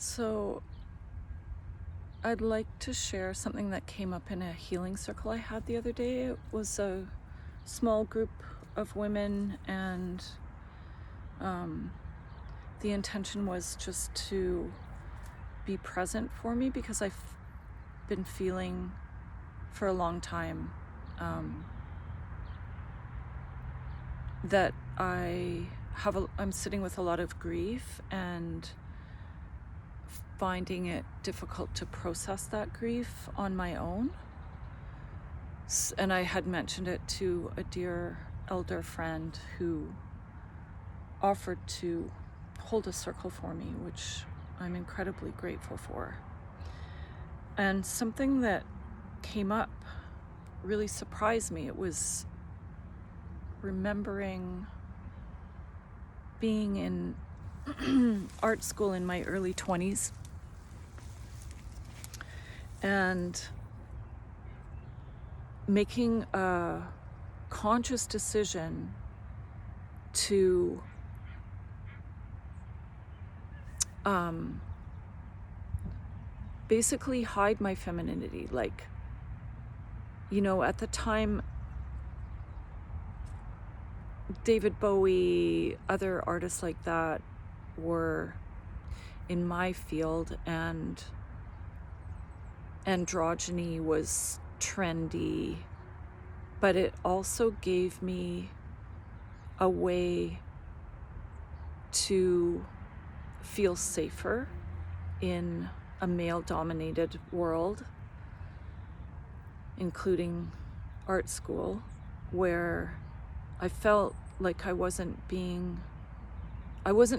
So, I'd like to share something that came up in a healing circle I had the other day. It was a small group of women, and um, the intention was just to be present for me because I've been feeling for a long time that I'm sitting with a lot of grief and finding it difficult to process that grief on my own. And I had mentioned it to a dear elder friend who offered to hold a circle for me, which I'm incredibly grateful for. And something that came up really surprised me. It was remembering being in art school in my early 20s and making a conscious decision to basically hide my femininity. Like, at the time, David Bowie, other artists like that were in my field, and androgyny was trendy, but it also gave me a way to feel safer in a male-dominated world, including art school, where I felt like I wasn't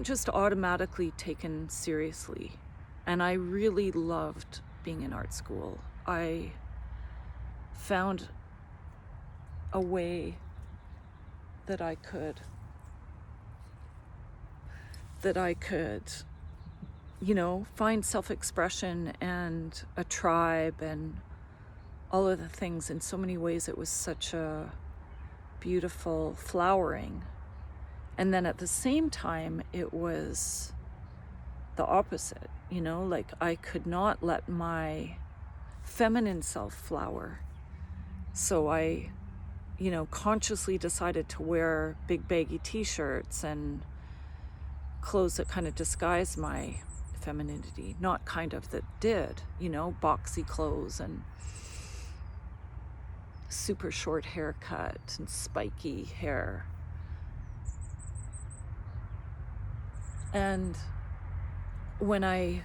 just automatically taken seriously. And I really loved being in art school. I found a way that I could find self-expression and a tribe and all of the things. In so many ways, it was such a beautiful flowering. And then at the same time, it was the opposite, like I could not let my feminine self flower. So I, consciously decided to wear big baggy t-shirts and clothes that kind of disguised my femininity, not kind of that did, boxy clothes and super short haircut and spiky hair. And when I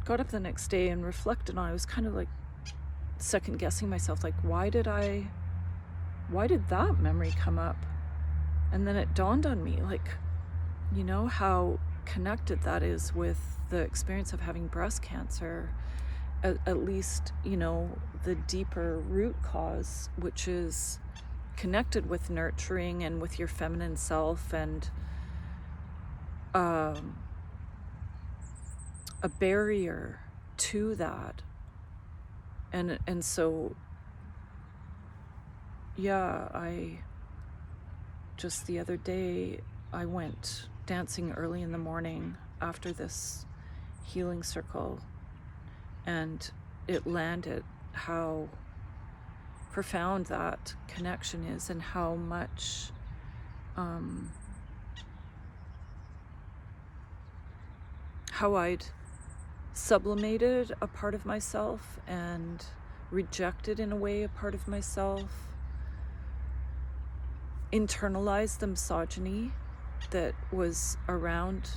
got up the next day and reflected on it, I was kind of like second guessing myself, like, why did that memory come up? And then it dawned on me, like, how connected that is with the experience of having breast cancer, at least, the deeper root cause, which is connected with nurturing and with your feminine self, and a barrier to that. And so, yeah, just the other day, I went dancing early in the morning after this healing circle, and it landed how profound that connection is, and how much how I'd sublimated a part of myself and rejected in a way a part of myself, internalized the misogyny that was around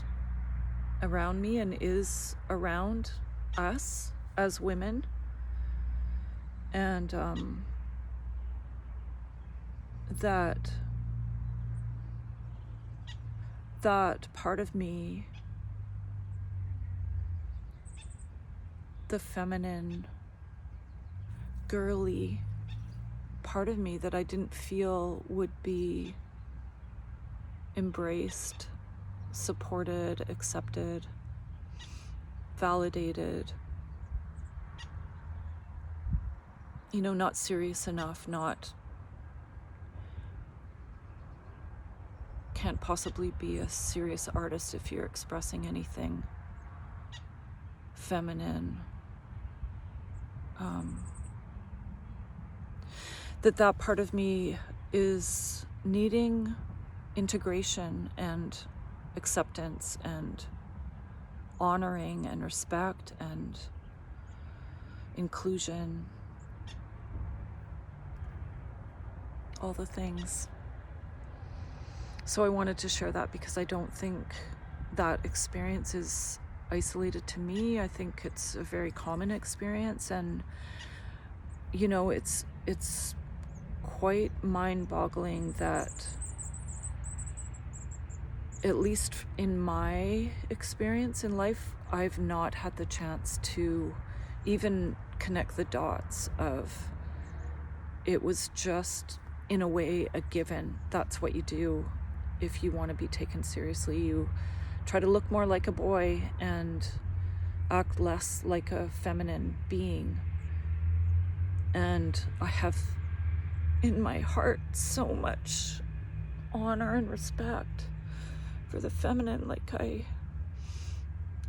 me and is around us as women. And that part of me, the feminine, girly part of me that I didn't feel would be embraced, supported, accepted, validated, not serious enough, can't possibly be a serious artist if you're expressing anything feminine, that part of me is needing integration and acceptance and honoring and respect and inclusion, all the things. So I wanted to share that because I don't think that experience is isolated to me. I think it's a very common experience, and it's quite mind-boggling that, at least in my experience in life, I've not had the chance to even connect the dots of it was just, in a way, a given. That's what you do if you want to be taken seriously. You try to look more like a boy and act less like a feminine being. And I have in my heart so much honor and respect for the feminine. Like I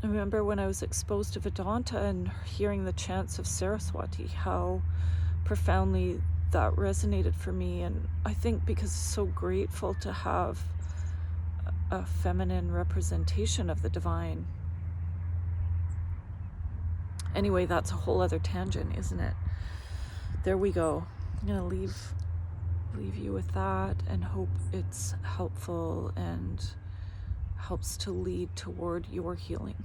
remember when I was exposed to Vedanta and hearing the chants of Saraswati, how profoundly that resonated for me. And I think because it's so grateful to have a feminine representation of the divine. Anyway, that's a whole other tangent, isn't it? There we go. I'm gonna leave you with that and hope it's helpful and helps to lead toward your healing.